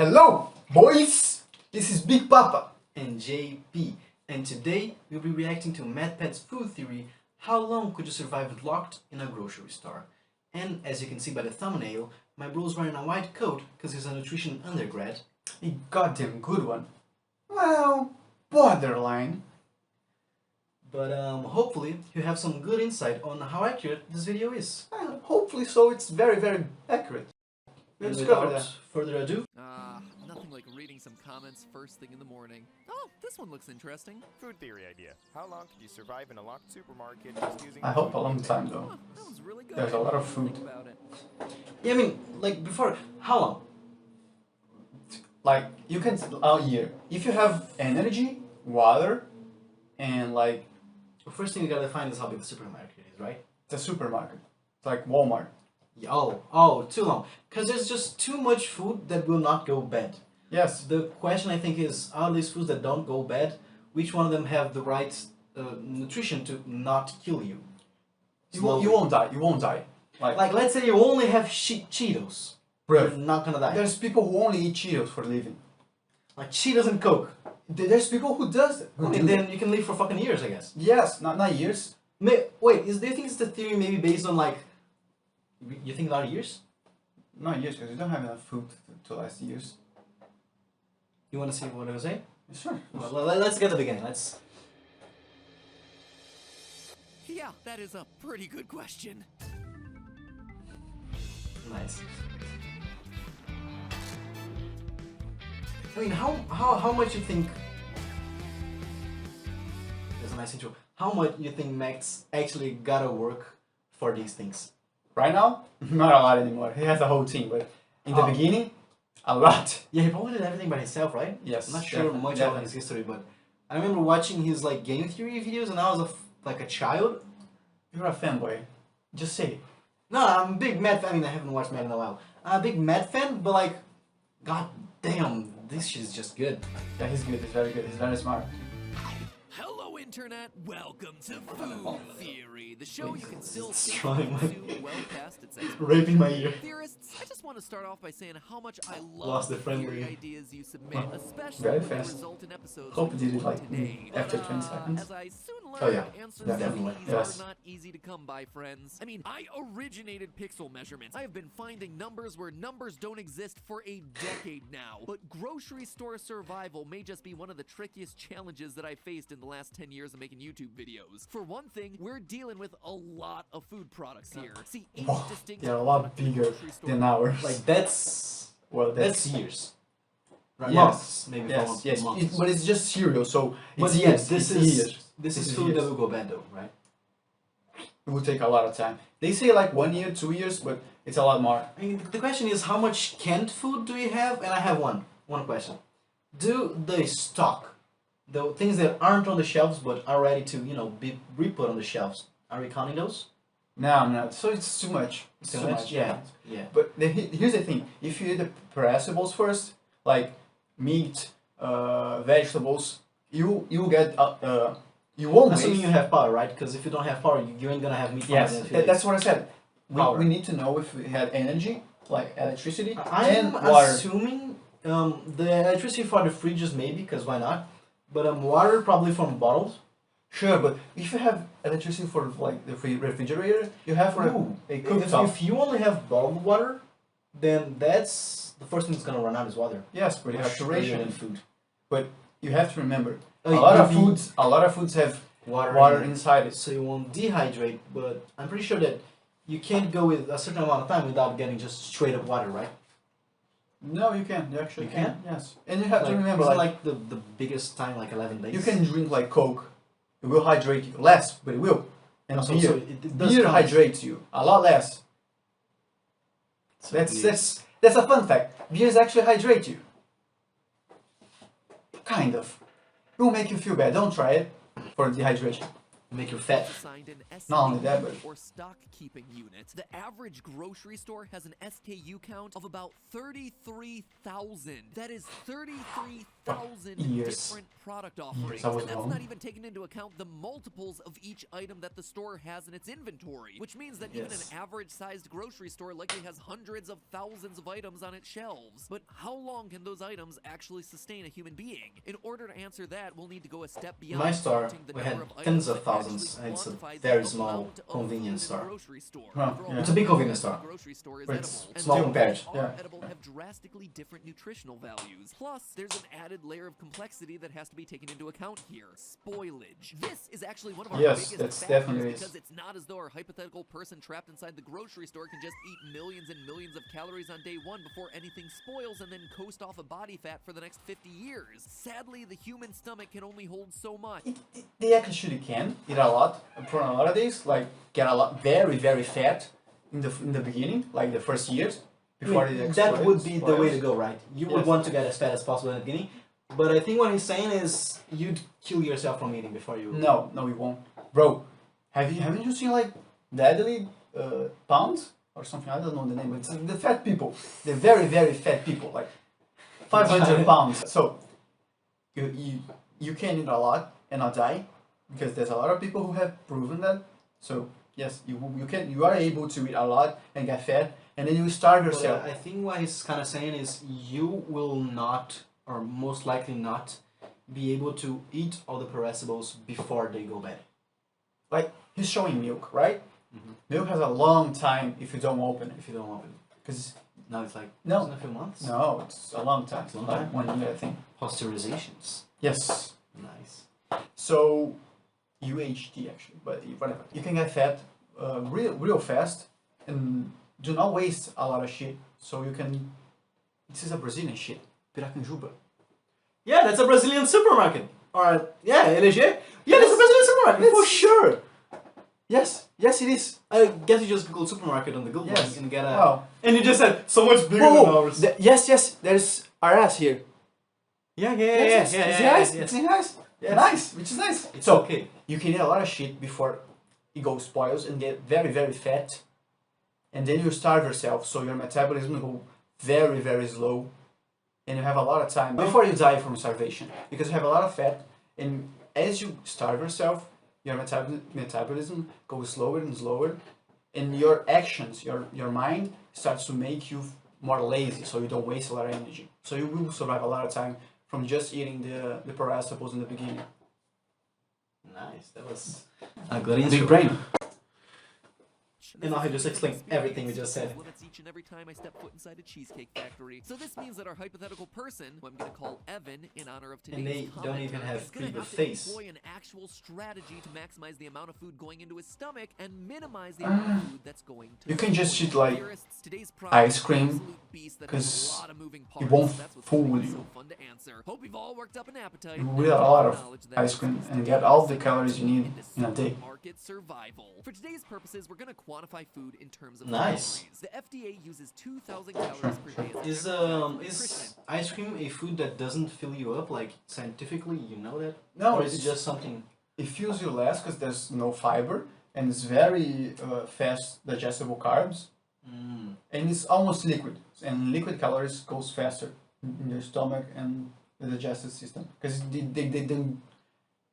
Hello, boys! This is Big Papa and JP, and today we'll be reacting to MatPat's food theory, how long could you survive locked in a grocery store? And as you can see by the thumbnail, my bro's wearing a white coat because he's a nutrition undergrad. A goddamn good one. Well, borderline. But hopefully you have some good insight on how accurate this video is. Well, hopefully so, it's very, very accurate. We'll And discover without that. further ado, Nothing like reading some comments first thing in the morning. Oh, this one looks interesting. Food theory idea. How long could you survive in a locked supermarket just using... I hope a long time though. Oh, that was really good. There's a lot of food. Think about it. yeah, I mean, like before, how long? Like, you can, a year. If you have energy, water, and like, The first thing you gotta find is how big the supermarket is, right? the supermarket. It's like Walmart. Yeah, oh, too long. Because there's just too much food that will not go bad. Yes. The question I think is, out of these foods that don't go bad, which one of them have the right nutrition to not kill you? You won't die. You won't die. Like let's say you only have Cheetos. You're Bro, not gonna die. there's people who only eat Cheetos for a living. Like Cheetos and Coke. There's people who does it. Who do And then that. you can live for fucking years, I guess. Yes, not years. Wait, do you think it's the theory maybe based on like... You think not years? Not years, because you don't have enough food to last years. You wanna see what I was saying? Sure. Well, let's get to the beginning. Let's... Yeah, that is a pretty good question. Nice. I mean, how much you think... There's a nice intro. How much you think Max actually gotta work for these things? Right now, not a lot anymore. He has a whole team, but in the beginning, a lot. Yeah, he probably did everything by himself, right? Yes, I'm not sure definitely, much definitely. about his history, but I remember watching his like game theory videos, and I was like a child. You're a fanboy. Just say it. No, I'm a big Matt fan. I mean, I haven't watched Matt in a while. I'm a big Matt fan, but like, god damn, this shit is just good. Yeah, he's good. He's very good. He's very smart. Hello, Internet. Welcome to Food Theory, the show you can still see Destroying my- to well past its expiration. Raping my ear. Theorists, I just want to start off by saying how much I Lost love the the friendly- theory ideas you submit, Wow. especially Very when they fast. result in episodes Hope you did it like like today. after But, 20 seconds. As I soon learned, Oh, yeah. answers Definitely. to these Yes. are not easy to come by, friends. I mean, I originated pixel measurements. I have been finding numbers where numbers don't exist for a decade now. But grocery store survival may just be one of the trickiest challenges that I faced in the last 10 years of making YouTube videos. For one thing, we're dealing with a lot of food products here. See, each Wow, distinct they're a lot product in the bigger grocery store than ours. Like that's that's years. Right? Yes. Months, maybe yes, yes. months. But it's just cereal, so But it's yes, years. this It's is years. this is It's food years. that will go bad though, right? It will take a lot of time. They say like 1 year, 2 years, but it's a lot more. I mean, the question is how much canned food do you have? And I have one question. Do they stock the things that aren't on the shelves but are ready to, you know, be re-put on the shelves? Are we counting those? No, I'm not. So it's too much. It's too much. Yeah. Yeah. But here's the thing: if you eat the perishables first, like meat, vegetables, you get you won't Assuming waste. you have power, right? Because if you don't have power, you ain't gonna have meat. Yes, for more than a few that's days. what I said. Power. We need to know if we had energy, like electricity, I'm and water. assuming the electricity for the fridges maybe, because why not? But water probably from bottles. Sure, but if you have electricity for like the refrigerator, you have for Ooh, a cooktop. if you only have bottled water, then that's the first thing that's gonna run out is water. Yes, but you have to Much bigger ration than it. food. But you have to remember, a Uh, lot you of mean foods have Water, water in it, inside it. so you won't dehydrate. But I'm pretty sure that you can't go with a certain amount of time without getting just straight up water, right? No, you can. You actually You can. Yes, and you have to remember, isn't like the biggest time, like 11 days. you can drink like Coke. It will hydrate you less, but it will. And So beer, it does beer count. hydrates you a lot less. So That's a fun fact. Beers actually hydrate you. Kind of. It will make you feel bad. Don't try it for dehydration. Make you fat. Assigned an Not only that, SKU but- or stock keeping unit. The average grocery store has an SKU count of about 33,000. That is 33,000 Years. different product offerings. I was And that's wrong. not even taking into account the multiples of each item that the store has in its inventory, which means that even Yes. an average-sized grocery store likely has hundreds of thousands of items on its shelves. But how long can those items actually sustain a human being? In order to answer that, we'll need to go a step beyond My store, counting the we number had of tens items of that thousands, actually and it's a quantify very the small amount of convenience food in a store. grocery store. Huh, After all, yeah. It's a big the convenience food in a store. grocery store is But it's edible, and small the compared, foods yeah. are edible have drastically different nutritional values. Plus, there's an added layer of complexity that has to be taken into account here: spoilage. This is actually one of our Yes, biggest that's factors definitely is. because it's not as though our hypothetical person trapped inside the grocery store can just eat millions and millions of calories on day one before anything spoils and then coast off of body fat for the next 50 years. Sadly, the human stomach can only hold so much. They actually can eat a lot for a lot of days, like get a lot, very fat in the beginning, like the first years before it that would be the way to spoils. go, right? You would Yes. want to get as fat as possible in the beginning, but I think what he's saying is you'd kill yourself from eating before you. No, we won't, bro. Haven't you seen like Deadly Pounds or something? I don't know the name, but it's the fat people, the very fat people, like 500 pounds. So you can eat a lot and not die, because there's a lot of people who have proven that. So yes, you are able to eat a lot and get fat, and then you starve But, yourself. I think what he's kind of saying is you will not, or most likely not, be able to eat all the perishables before they go bad. Like he's showing milk, right? Mhm. Milk has a long time if you don't open it. If you don't open it. Because Now it's like No. isn't it a few months. no, it's a long time. It's a long Like time. 1 year, I think. Pasteurizations. Yes. Nice. So UHT actually, but whatever. You can get fat real fast, and do not waste a lot of shit. So you can. This is a Brazilian shit. Piracanjuba. Yeah, that's a Brazilian supermarket. Or yeah, LG. Yeah, that's a Brazilian supermarket for sure. Yes, it is. I guess you just Google supermarket on the Google Yes. and get a. Wow. And you just said so much bigger Whoa, than ours. yes, there's RS here. Yeah, Yes, it's nice. It's nice. Yes. Nice, which is nice. It's So okay. you can eat a lot of shit before it goes spoils and get very fat, and then you starve yourself. So your metabolism go very slow, and you have a lot of time before you die from starvation, because you have a lot of fat, and as you starve yourself, your metabolism goes slower and slower, and your actions, your mind starts to make you more lazy, so you don't waste a lot of energy. So you will survive a lot of time from just eating the perishables in the beginning. Nice. That was a good answer. Big brain. And now he just explained everything we just said. Limits each and every time I step foot inside a cheesecake factory. So this means that our hypothetical person, who I'm going to call Evan in honor of today's And they don't even commenter, have is gonna creep of have to face. employ an actual strategy to maximize the amount of food going into his stomach and minimize the amount of food that's going to. You can just spoil. eat, like, Theorists, today's ice problem is an cream, absolute beast that has 'cause a lot of moving it parts. won't That's what's fool making it you. so fun to answer. Hope you've all worked up an appetite. You and will eat a lot of knowledge that ice cream is and get all the calories you need in a day. Market survival. For today's purposes, we're going to quantify food in terms of Nice. calories. The FDA uses 2,000 calories per day. as a Is general guide for is nutrition. ice cream a food that doesn't fill you up? Like scientifically, you know that? No, Or is it it's just something? It fills you less because there's no fiber, and it's very fast digestible carbs, Mm. and it's almost liquid. And liquid calories goes faster in your stomach and the digestive system, because they don't.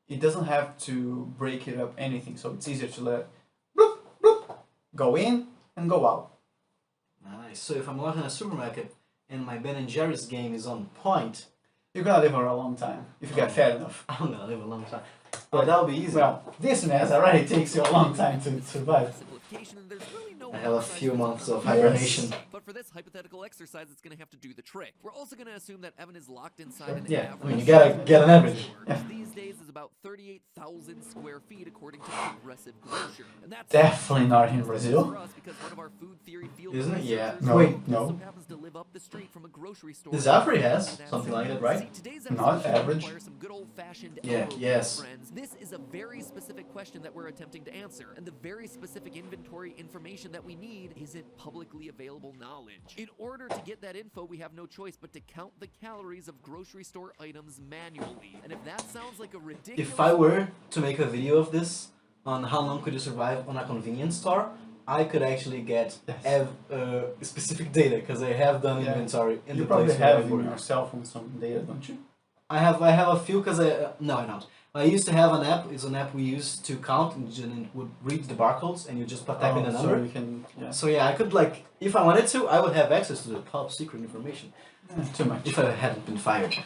It doesn't have to break it up anything, so it's easier to let bloop, bloop, go in and go out. Nice. So if I'm not in a supermarket and my Ben and Jerry's game is on point, You're gonna live for a long time if you get fat enough. I'm gonna live a long time. But that'll be easy. Well, this mess already takes you a long time to survive. Simplification, and there's really no I have a one-size few fits months all. of hibernation. But for this hypothetical exercise, it's going to have to do the trick. We're also going to assume that Evan is locked inside an Yeah, I average. mean, you gotta get an average. Which these days is about 38,000 square feet, according to Progressive Grocer. And that's Definitely not in Brazil. for us because one of our food theory field Isn't it? Yeah. researchers No, Wait, no. also happens to live up the street from a grocery store. Zafri has That's something like that, it. right? See, today's Not episode should average. require some good old-fashioned Yeah, elbow grease, yes. friends. This is a very specific question that we're attempting to answer, and the very specific inventory information that we need isn't publicly available knowledge. In order to get that info, we have no choice but to count the calories of grocery store items manually. And if that sounds like a ridiculous If I were to make a video of this, on how long could you survive on a convenience store, I could actually get Yes. specific data because I have done Yeah. inventory in You the probably place where I have in work. your cell phone some data, don't you? I have a few because no, I don't. I used to have an app. It's an app we used to count and it would read the barcodes and you just type in a number. So you can, yeah. So yeah, I could like if I wanted to, I would have access to the top secret information Too much. if I hadn't been fired.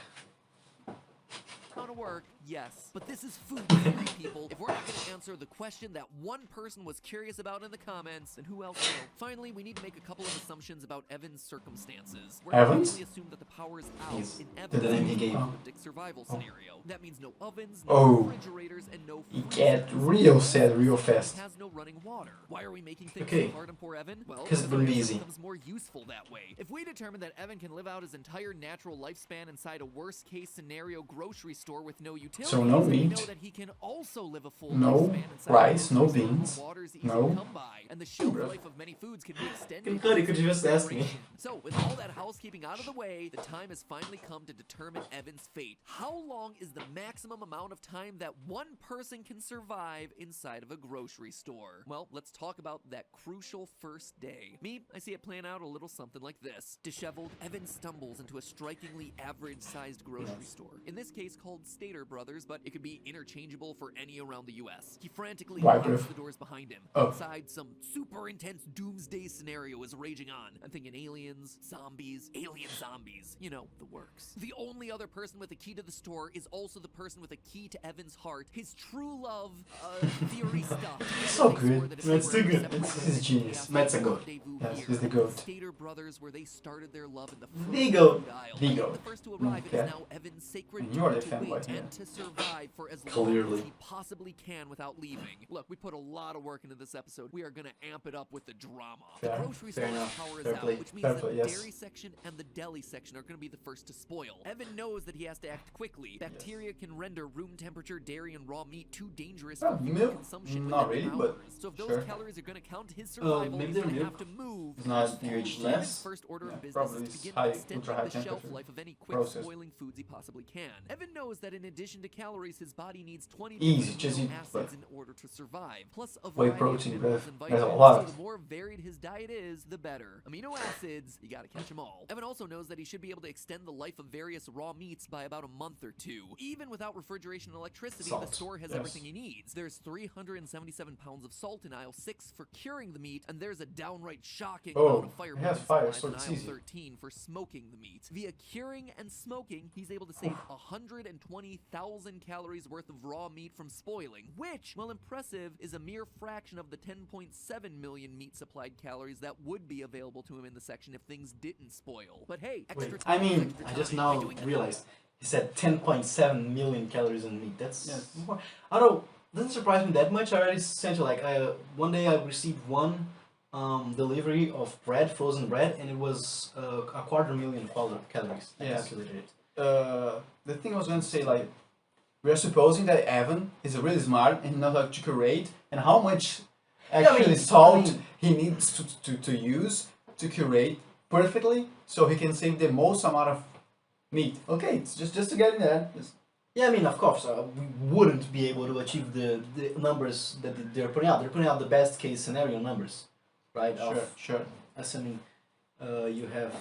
Gonna work, yes. But this is food theory, people. If we're not gonna answer the question that one person was curious about in the comments, then who else will? Finally, we need to make a couple of assumptions about Evan's circumstances. We're Evans? going to assume that the power is out Yes. in The name he Evan's gave. apocalyptic survival scenario. That means no ovens, no Oh. refrigerators, and no You freezers. get real sad real fast. Has no running water. Why are we making things Okay. so hard on poor Evan? Well, 'Cause it because wouldn't our be answer easy. becomes more useful that way. If we determine that Evan can live out his entire natural lifespan inside a worst-case scenario grocery store with no utilities, So no then we meat. know that he can also live a full No lifespan inside rice, a no grocery store where beans, water's easy no- to come by, and the shelf Bruh. life of many foods can be extended. Could you just ask me? So, with all that housekeeping out of the way, the time has finally come to determine Evan's fate. How long is the maximum amount of time that one person can survive inside of a grocery store? Well, let's talk about that crucial first day. Me, I see it playing out a little something like this. Disheveled, Evan stumbles into a strikingly average-sized grocery store. In this case called Stater Brothers, but it could be interchangeable for any around the US. He frantically Why, locks bruv? the doors behind him. Oh. Inside, some super intense doomsday scenario is raging on. I'm thinking aliens, zombies, alien zombies. You know, the works. The only other person with a key to the store is also the person with a key to Evan's heart. His true love, theory stuff. So They swore good. that if That's they were too good. separate It's- from he's the genius. Matt's a goat. rendezvous Yes, here. he's the goat. Stater Brothers, where they started their love in the The frozen goat. food aisle. The Being goat. the first to arrive, it Okay. is now Evan's sacred And you are duty the to fanboy wait here. and to survive for as long Clearly. as he possibly can without leaving. Look, we put a lot of work into this episode. We are gonna amp it up with the drama. Fair. The grocery Fair store enough. power is Fair out, play. which means Fair that play, the yes. dairy section and the deli section are gonna be the first to spoil. Evan knows that he has to act quickly. Bacteria can render room temperature dairy and raw meat too dangerous Oh, for human milk? consumption Not within really, but hours. So if those sure. calories are gonna count his survival, maybe he's they're gonna milk. have to move. It's not pH Evan's less. first order Yeah, of business probably is to it's begin high- extending ultra high the shelf temperature life of any quick processed. spoiling foods he possibly can. Evan knows that in addition to calories, his body needs 20 Easy, different just amino eat, acids but- in order to survive, plus a Whey variety protein, of minerals bruh. and There's a vitamins. lot. So the more varied his diet is, the better. Amino acids, you gotta catch them all. Evan also knows that he should be able to extend the life of various raw meats by about a month or two. Even without refrigeration and electricity, Salt, the store has yes. everything he needs. There's 377 pounds of salt in aisle 6 for curing the meat, and there's a downright shocking Oh, amount of fire it has burning fire, supplies so in it's aisle easy. 13 for smoking the meat. Via curing and smoking, he's able to save 120,000 calories worth of raw meat from spoiling, which, while impressive, is a mere fraction of the 10.7 million meat supplied calories that would be available to him in the section if things didn't spoil. But hey, extra Wait, time I is mean, extra I just time. now By doing the realized he said 10.7 million calories in meat. That's Yes. more. I don't know. Doesn't surprise me that much. I already sent you like one day I received one delivery of bread, frozen bread, and it was a 250,000 calories. I Yes. calculated it. The thing I was going to say, like, we are supposing that Evan is really smart and knows how to curate and how much actually salt he needs to use to curate perfectly so he can save the most amount of meat. Okay, it's just to get in there. Yeah, I mean, of course, we wouldn't be able to achieve the numbers that they're putting out. They're putting out the best case scenario numbers, right? Sure. Assuming you have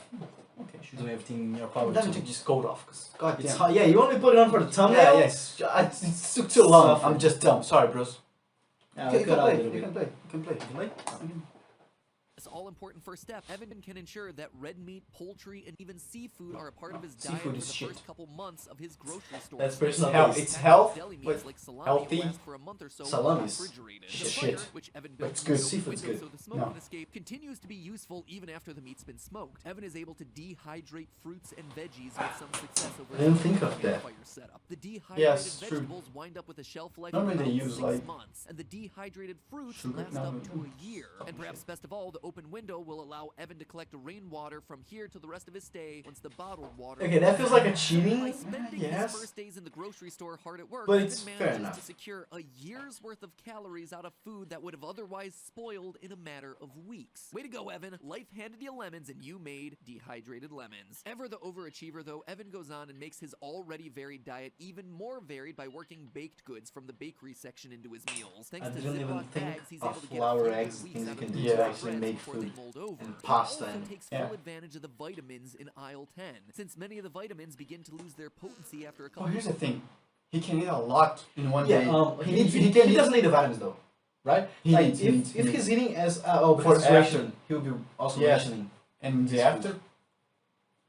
Okay, sure. doing everything in your power. Let me to- take this coat off, cause God It's damn. hot. Yeah, you only put it on for the thumbnail. Yeah, yes. It took too long. Suffer. I'm just dumb. Sorry, bros. Yeah, Okay, we cut out a little you bit. can play. You can play. You can play? This all-important first step, Evan can ensure that red meat, poultry, and even seafood are a part of his diet Seafood for is the shit. first couple months of his grocery store. That's stay. personal Health- taste. it's health, Deli meats but like salami healthy. will last for a month or so Salami while is refrigerated. shit. The Shit. fire, which Evan But built it's with good. no Seafood's windows good. so the smoke No. can escape, continues to be useful even after the meat's been smoked. Evan is able to dehydrate fruits and veggies with some success over I didn't the think of that. campfire setup. The dehydrated Yes, true. vegetables wind up with a shelf life Normally of they about use, 6 like, months, and the dehydrated fruits sugar? last No, up no, to no. a year. And perhaps best of all, the open window will allow Evan to collect rainwater from here to the rest of his stay once the bottled water... Okay, that feels like a By cheating, spending yes. his first days in the grocery store hard at work, But Evan it's fair manages enough. to secure a year's worth of calories out of food that would have otherwise spoiled in a matter of weeks. Way to go, Evan. Life handed you lemons and you made dehydrated lemons. Ever the overachiever, though, Evan goes on and makes his already varied diet even more varied by working baked goods from the bakery section into his meals. Thanks I to didn't even Ziploc think bags, he's of able to get flour, a few eggs, weeks things out you of can the do to dry actually breads make before food they mold over. and He pasta also and- takes Yeah. full advantage of the vitamins in aisle 10, since many of the vitamins begin to lose their potency after a Oh, couple here's the thing. He can eat a lot in one Yeah, day. he doesn't need the vitamins though, right? He like needs- if he he's needs. eating as For because it's after. ration, he'll be also Yes. rationing. And the It's after,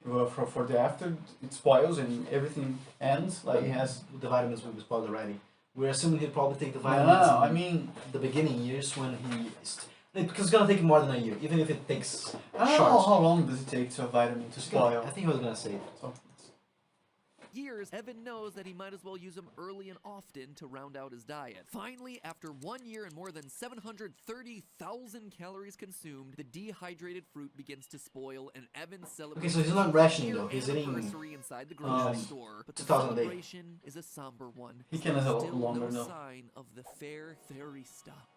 well, for the after, it spoils and everything ends. Like he has. The vitamins will be spoiled already. We're assuming he'll probably take the No, vitamins. I in mean, the beginning years when because it's gonna take more than a year, even if it takes I don't know short. how long does it take to a vitamin to spoil. I think he was gonna say. So, years, Evan knows that he might as well use them early and often to round out his diet. Finally, after 1 year and more than 730,000 calories consumed, the dehydrated fruit begins to spoil, and Evan celebrates so he's not his rationing, year though. He's eating, anniversary inside the grocery store. But the 2,000 a day. celebration is a somber one. He can live a lot Still longer no now. sign of the fair fairy stuff.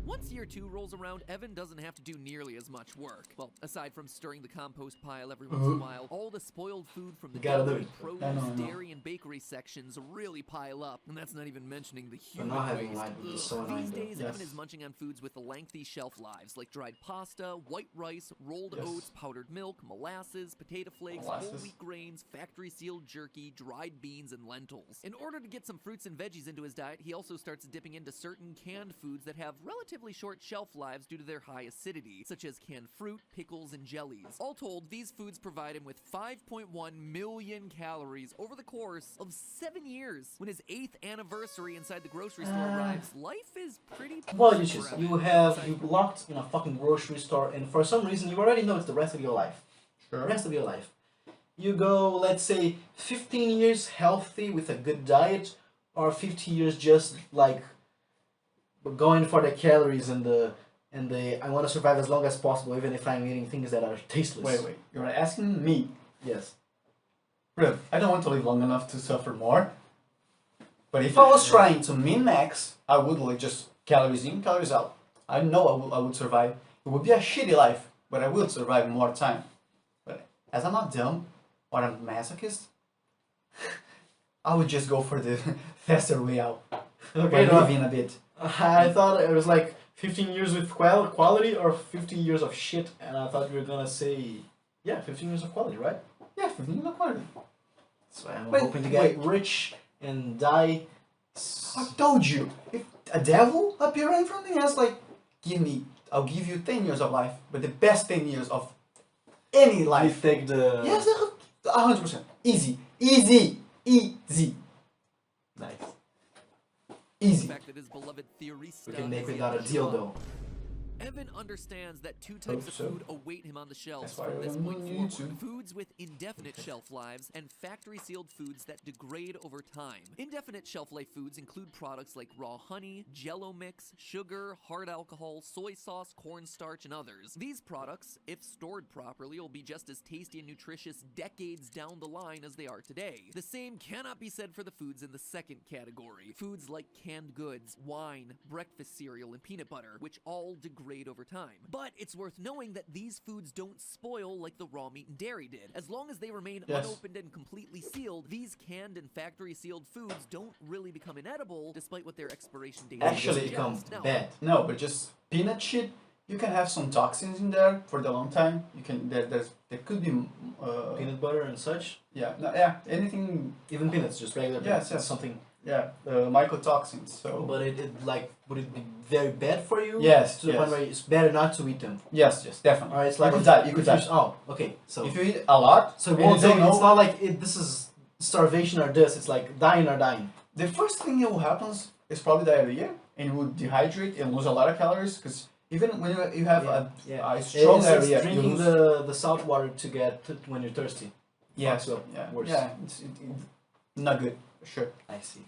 Once year 2 rolls around, Evan doesn't have to do nearly as much work. Well, aside from stirring the compost pile every once in a while, all the spoiled food from the You gotta do deli, it. produce, I know. dairy, and bakery sections really pile up. And that's not even mentioning the But human not having waste. light would be Ugh. so annoying These though. days, Yes. Evan is munching on foods with lengthy shelf lives, like dried pasta, white rice, rolled Yes. oats, powdered milk, molasses, potato flakes, Molasses. whole wheat grains, factory-sealed jerky, dried beans, and lentils. In order to get some fruits and veggies into his diet, he also starts dipping into certain canned foods that have relatively short shelf lives due to their high acidity, such as canned fruit, pickles, and jellies. All told, these foods provide him with 5.1 million calories over the course of 7 years. When his 8th anniversary inside the grocery store arrives, life is pretty Well, pleasant you choose. for Evan. You locked in a fucking grocery store, and for some reason you already know it's the rest of your life. The sure. rest of your life. You go, let's say, 15 years healthy with a good diet, or 50 years just like going for the calories and the I want to survive as long as possible, even if I'm eating things that are tasteless. Wait. You're asking me? Yes. Really? I don't want to live long enough to suffer more. But if I was trying to min-max, I would like just calories in, calories out. I know I would survive. It would be a shitty life, but I would survive more time. But as I'm not dumb or a masochist, I would just go for the faster way out. Okay, By living a bit. I thought it was like 15 years with quality or 15 years of shit, and I thought you were gonna say, yeah, 15 years of quality, right? Yeah, 15 years quality. So I'm Wait, hoping to get rich and die. I told you, if a devil appeared in front of me, I was like, I'll give you 10 years of life, but the best 10 years of any You life. take the... Yes, 100%. Easy. Nice. The Easy. fact that his beloved theory We stuff can make is without a yet to deal show up. though. Evan understands that 2 Hope types of so. food await him on the shelves That's why from I this don't point need forward. to. Foods with indefinite shelf lives and factory-sealed foods that degrade over time. Indefinite shelf life foods include products like raw honey, Jell-O mix, sugar, hard alcohol, soy sauce, cornstarch, and others. These products, if stored properly, will be just as tasty and nutritious decades down the line as they are today. The same cannot be said for the foods in the second category. Foods like canned goods, wine, breakfast cereal, and peanut butter, which all degrade over time. But it's worth knowing that these foods don't spoil like the raw meat and dairy did. As long as they remain Yes. unopened and completely sealed, these canned and factory-sealed foods don't really become inedible, despite what their expiration date Actually suggests. become Now, bad. No, but just peanut shit, you can have some toxins in there for the long time. You can, there could be, Peanut butter and such. anything, Even peanuts, just regular Yes, peanuts. yes. Something. mycotoxins, so. But would it be very bad for you? Yes, To the point yes. where it's better not to eat them. Yes, definitely. Alright, it's like you could die, you if could die. Oh, okay. So If you eat a lot, so it and won't you don't take, it's know, not like this is starvation or this. It's like dying or dying. the first thing that will happen is probably diarrhea, and you will dehydrate and lose a lot of calories, because even when you have a strong It's diarrhea, you drinking lose. the salt water to get when you're thirsty. Yeah, fucks up yeah, worse. yeah, it's not good, for sure. I see.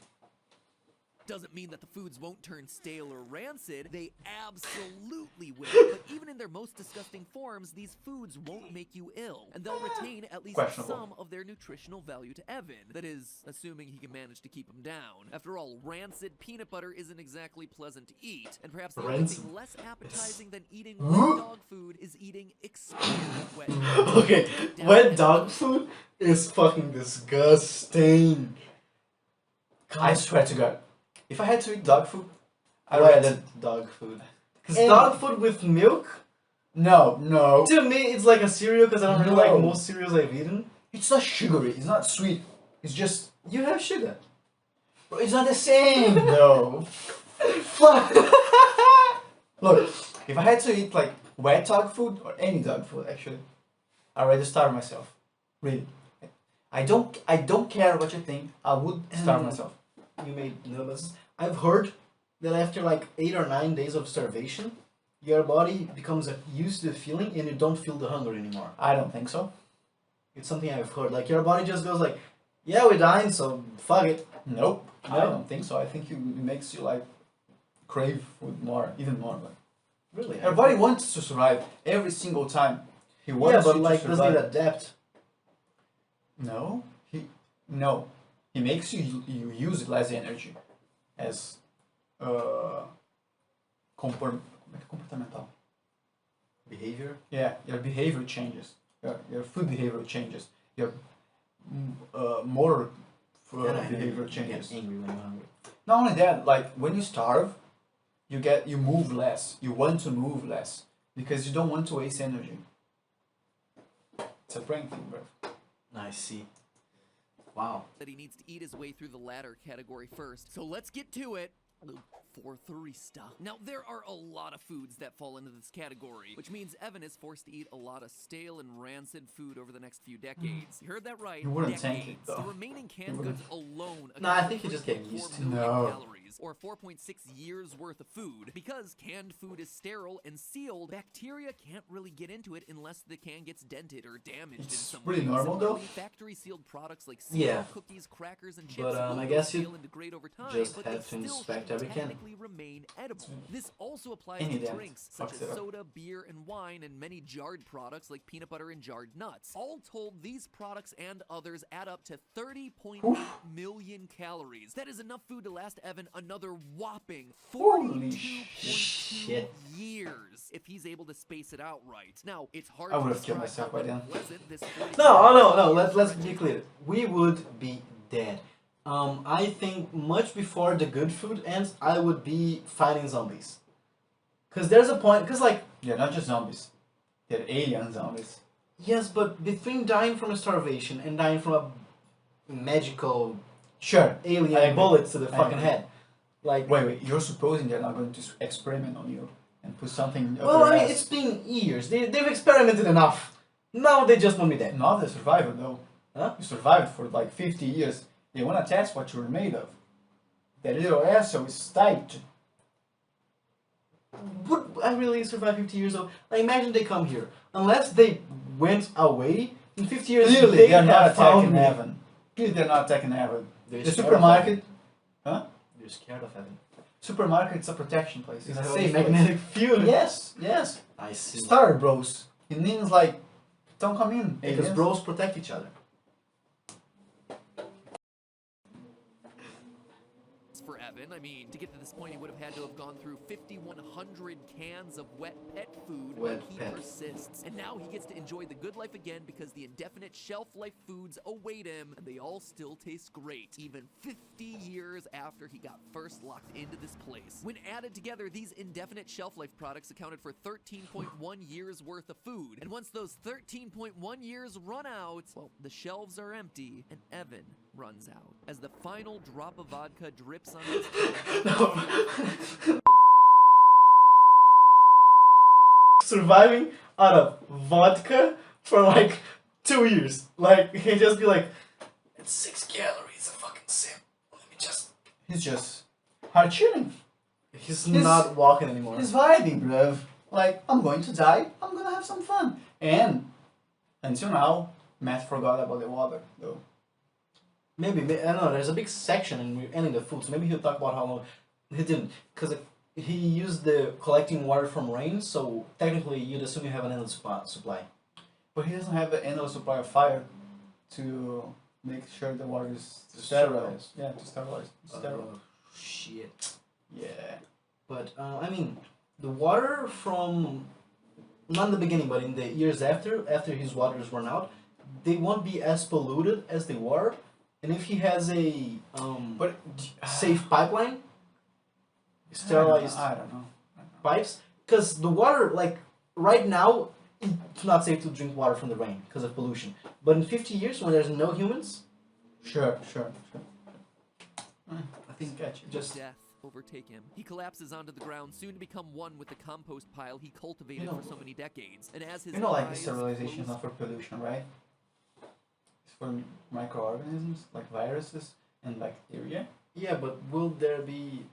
doesn't mean that the foods won't turn stale or rancid. They absolutely will. But even in their most disgusting forms, these foods won't make you ill, and they'll retain at least Questionable. some of their nutritional value to Evan. That is, assuming he can manage to keep them down. After all, rancid peanut butter isn't exactly pleasant to eat, and perhaps the only thing less appetizing than eating wet dog food is eating expired wet dog food. Okay, wet dog food is fucking disgusting. I swear to God, if I had to eat dog food, I Wet would. dog food. Because dog food with milk, No. to me, it's like a cereal because I don't really No. like most cereals I've eaten. It's not sugary. It's not sweet. It's just. You have sugar. Bro, it's not the same. No. Fuck. Look, if I had to eat like wet dog food or any dog food, actually, I'd rather starve myself. Really. I don't care what you think. I would starve myself. You made notice. I've heard that after like 8 or 9 days of starvation, your body becomes used to the feeling and you don't feel the hunger anymore. I don't think so. It's something I've heard. Like your body just goes like, yeah, we're dying, so fuck it. Nope. I No? don't think so. I think it makes you like crave food more, even more. Like, Really? your body wants to survive every single time. He wants Yeah, but you like to doesn't survive. it adapt? No. He makes you use less energy as comportamental. Behavior? Yeah, your behavior changes. Your food behavior changes. Your motor behavior changes. Get angry when you're hungry. Not only that, like when you starve, you move less. You want to move less because you don't want to waste energy. It's a brain thing, bro. I see. Wow. That he needs to eat his way through the latter category first. So let's get to it. 4:30 stuff. Now, there are a lot of foods that fall into this category, which means Evan is forced to eat a lot of stale and rancid food over the next few decades. You heard that right. You wouldn't tank it, decades. though. The remaining canned goods alone No, I account think for you just get used 3.4 to it. million No. calories, or 4.6 years worth of food. Because canned food is sterile and sealed, bacteria can't really get into it unless the can gets dented or damaged in It's some pretty way. normal, though. Similarly, factory-sealed products like cereal, Yeah. cookies, crackers, and But, chips will I guess you stale and degrade over time, just but have they to still inspect should every can. technically remain edible. This also applies Any to dent drinks such fucks as it up. soda, beer, and wine, and many jarred products like peanut butter and jarred nuts. All told, these products and others add up to 30.8 million calories. That is enough food to last Evan another whopping Holy 42.2 shit. years if he's able to space it out right. Now, it's hard I to would've killed describe myself by how then. pleasant this No, let's be clear. We would be dead. I think much before the good food ends, I would be fighting zombies. Cause there's a point, cause like, Yeah, not just zombies. They're alien zombies. yes, but between dying from a starvation and dying from a magical Sure. I alien agree. bullets to the I fucking agree. head, like, Wait. You're supposing they're not going to experiment on you and put something up well, their I mean, ass. it's been years. They've experimented enough. Now they just want me dead. Not the survivor though. Huh? You survived for like 50 years. They want to test what you're made of. That little asshole is tight. Would I really survive 50 years old? Like, imagine they come here. Unless they went away, in 50 years Clearly, they they're not have found attacking me. Evan. Clearly, they're not attacking Evan. They're The scared supermarket, Of They're scared of heaven. supermarket's a protection place. It's a It's safe place. magnetic field. Yes. I see. Star bros. It means like, don't come in. Because aliens. bros protect each other. For Evan, I mean, to get to this point, he would have had to have gone through 5,100 cans of wet pet food, Wet but he pet. persists. And now he gets to enjoy the good life again because the indefinite shelf life foods await him, and they all still taste great, even 50 years after he got first locked into this place. When added together, these indefinite shelf life products accounted for 13.1 years worth of food. And once those 13.1 years run out, well, the shelves are empty, and Evan runs out. As the final drop of vodka drips on his Surviving out of vodka for like 2 years. Like, he can just be like, it's 6 calories, a fucking sip. Let me just. He's just hard chilling. He's not walking anymore. He's vibing, bruv. Like, I'm going to die, I'm gonna have some fun. And until now, Matt forgot about the water, though. Maybe, I don't know, there's a big section and we're ending the food, so maybe he'll talk about how long. He didn't, because he used the collecting water from rain, so technically you'd assume you have an endless supply. But he doesn't have an endless supply of fire to make sure the water is sterilized. Yeah, to sterilize. Sterile. Shit. Yeah. But, I mean, the water from, not in the beginning, but in the years after his waters run out, they won't be as polluted as they were. And if he has a safe pipeline, sterilized I don't know. pipes, because the water, like, right now, it's not safe to drink water from the rain because of pollution. But in 50 years, when there's no humans, Sure. I think Just death overtake him. He collapses onto the ground, soon to become one with the compost pile he cultivated for so many decades. And as his like eyes sterilization is close- not for pollution, right? It's for microorganisms like viruses and bacteria. yeah, but will there be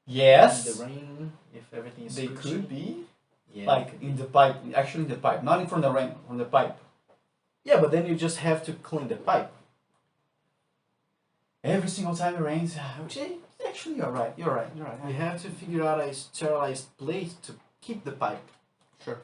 Yes. in the rain if everything is They squishy? could be. Yeah. Like in the pipe, actually in the pipe, not in from the rain, from the pipe. Yeah, but then you just have to clean the pipe. Every single time it rains, actually you're right. You have to figure out a sterilized place to keep the pipe. Sure.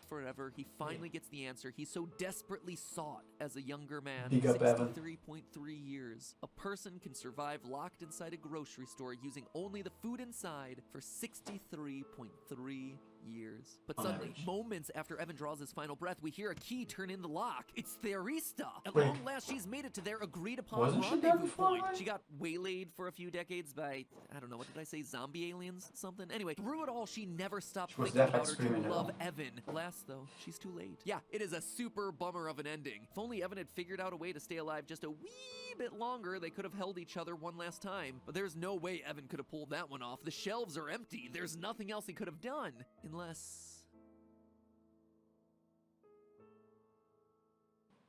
forever, he finally gets the answer he so desperately sought as a younger man. Big up, Evan. 63.3 years. A person can survive locked inside a grocery store using only the food inside for 63.3 years. But On suddenly, average. moments after Evan draws his final breath, we hear a key turn in the lock. It's Theorista. At Wait. long last, she's made it to their agreed-upon Wasn't she there rendezvous before, point. right? She got waylaid for a few decades by, I don't know, what did I say, zombie aliens? Something? Anyway, through it all, she never stopped She was thinking deaf about her screaming true at love, all. Evan. Alas, though, she's too late. Yeah, it is a super bummer of an ending. If only Evan had figured out a way to stay alive just a wee bit longer, they could have held each other one last time. But there's no way Evan could have pulled that one off. The shelves are empty. There's nothing else he could have done. Unless...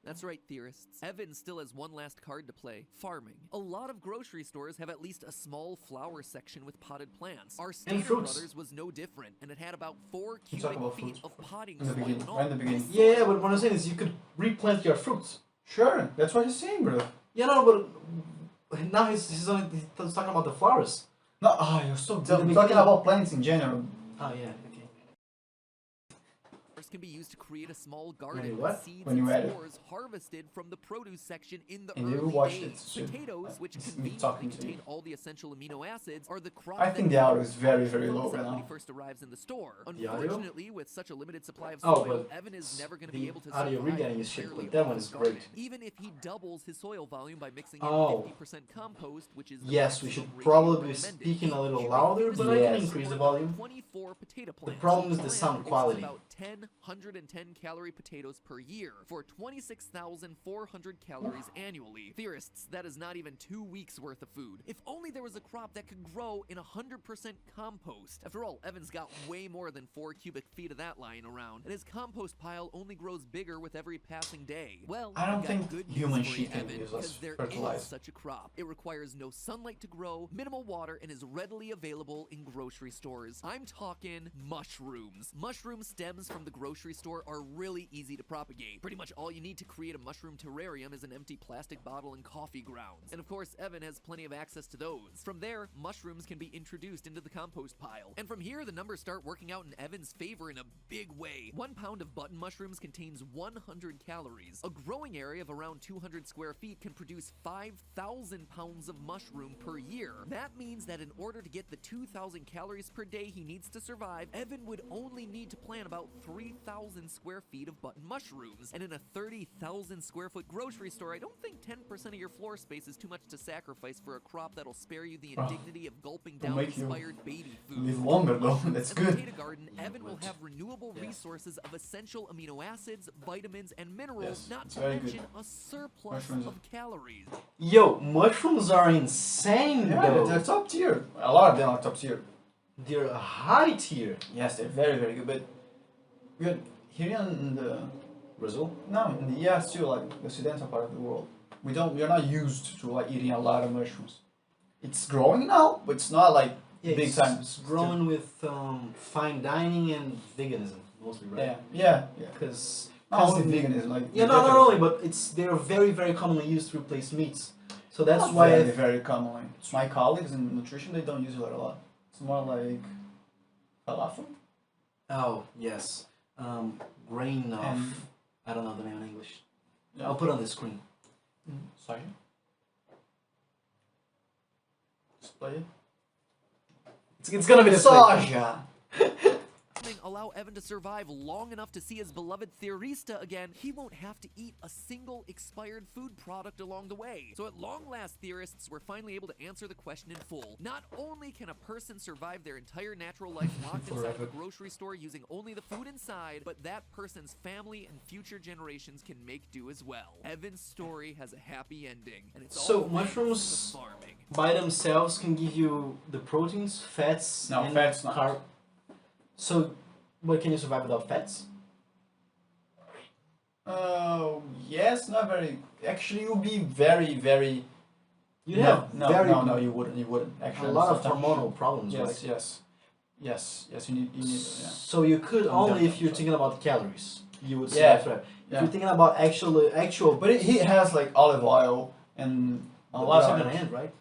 That's right, theorists. Evan still has one last card to play, farming. A lot of grocery stores have at least a small flower section with potted plants. Our Stater fruits. Brothers was no different, and it had about 4 You talk cubic about feet fruits of potting in the soil beginning, in right in the all. beginning. Yeah, but what I'm saying is you could replant your fruits. Sure, that's what he's saying, bro. Yeah, no, but now he's talking about the flowers. No, you're so dumb. the We're talking beginning- about plants in general. Oh yeah, okay. Can be used to create a small garden you with what? seeds When you and add it. spores harvested from the produce section in the And you early watched days. it soon. Potatoes, which It's me conveniently talking to contain you. all the essential amino acids, are the crop I think that the audio is very, very comes low out right when he now. first arrives in the store. The audio? Unfortunately, with such a limited supply of Oh, soil, but Evan is never going to the be able to audio survive regetting is shit, entirely but that off one his is garden. great. Even if he doubles his soil volume by mixing Oh. in 50% compost, which is the Yes, we maximum should ratio probably be recommended, speaking a little you louder, can but I can Yes. increase the volume. 24 potato plants. problem is Each the plant sound produces quality. About 110 calorie potatoes per year for 26,400 calories annually. Theorists, that is not even 2 weeks worth of food. If only there was a crop that could grow in 100% compost. After all, Evan's got way more than 4 cubic feet of that lying around, and his compost pile only grows bigger with every passing day. Well, I don't I've got think good news human for you, shit can Evan, be used because as there is fertilizer. such a crop. It requires no sunlight to grow, minimal water, and is readily available in grocery stores. I'm talking mushrooms. Mushroom stems from the grocery store are really easy to propagate. Pretty much all you need to create a mushroom terrarium is an empty plastic bottle and coffee grounds. And of course, Evan has plenty of access to those. From there, mushrooms can be introduced into the compost pile. And from here, the numbers start working out in Evan's favor in a big way. 1 pound of button mushrooms contains 100 calories. A growing area of around 200 square feet can produce 5,000 pounds of mushroom per year. That means that in order to get the 2,000 calories per day he needs to survive, Evan would only need to plant about 3,000 square feet of button mushrooms. And in a 30,000 square foot grocery store, I don't think 10% of your floor space is too much to sacrifice for a crop that'll spare you the indignity of gulping It'll down make you expired baby food. Live longer though, that's In the good. potato garden, Evan will have renewable resources of essential amino acids, vitamins, and minerals, Yes, not it's to very good. mention a surplus Mushrooms of calories. Yo, mushrooms are insane Yeah, though. they're top tier. A lot of them are top tier. They're high tier. Yes, they're very, very good. But we're here in the Brazil? no, in the US too, like the occidental part of the world. We're not used to like eating a lot of mushrooms. It's growing now, but it's not like big time. It's growing with fine dining and veganism mostly, right? Yeah. Because Not only veganism, like Yeah, not only, but they're very, very commonly used to replace meats. So that's not why very, very commonly. My colleagues in nutrition, they don't use it a lot. It's more like falafel. Oh yes, grain of And- I don't know the name in English. Yeah. I'll put it on the screen. Soja. Display it. It's gonna be the Soja. Allow Evan to survive long enough to see his beloved Theorista again, he won't have to eat a single expired food product along the way. So at long last, theorists were finally able to answer the question in full. Not only can a person survive their entire natural life locked inside of a grocery store using only the food inside, but that person's family and future generations can make do as well. Evan's story has a happy ending, and it's So all mushrooms farming. by themselves can give you the proteins, fats, No, and fats not. carb. So, but can you survive without fats? Yes, not very. Actually, you'll be very, very. You'd have no, very no, you wouldn't. You wouldn't. Actually, a lot of sometimes- hormonal problems, Yes, right? yes. You need. Yeah. So you could I'm only done, if you're sorry. thinking about calories. You would Yeah, survive. If yeah. you're thinking about actual, But he has like olive oil and a but lot these of are gonna it. end, right?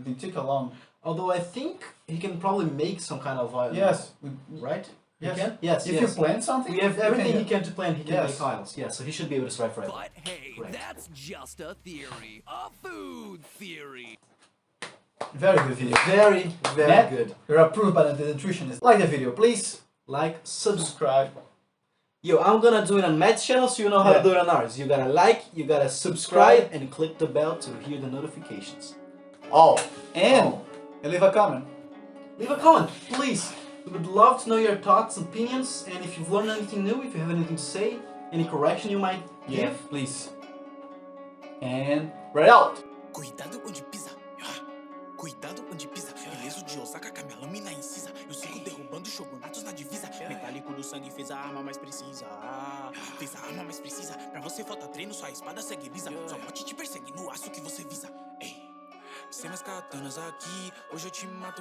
They take a long. Although I think he can probably make some kind of oil. Yes. Right? He Yes. can? Yes. If yes. you plant something, We have you everything can he can to plant. He can Yes. make oils. Yeah, so he should be able to survive forever. But hey, Right. that's just a theory. A food theory. Very good video. Very, very Matt, good. You're approved by the nutritionist. Like the video, please. Like, Subscribe. Yo, I'm gonna do it on Matt's channel, so you know how Yeah. to do it on ours. You gotta like, you gotta subscribe, and click the bell to hear the notifications. And leave a comment. Leave a comment, please. We would love to know your thoughts and opinions, and if you've learned anything new, if you have anything to say, any correction you might give. please. And we're out. Cuidado onde pisa. Cuidado onde pisa. Ileso de Osaka com a minha lâmina incisa. Eu sigo derrubando shogunatos na divisa. Metálico do sangue fez a arma mais precisa. Fez a arma mais precisa. Pra você falta treino, sua espada segue lisa. Sua morte te persegue no aço que você visa. Ei, sem mais katanas aqui. Hoje eu te mato.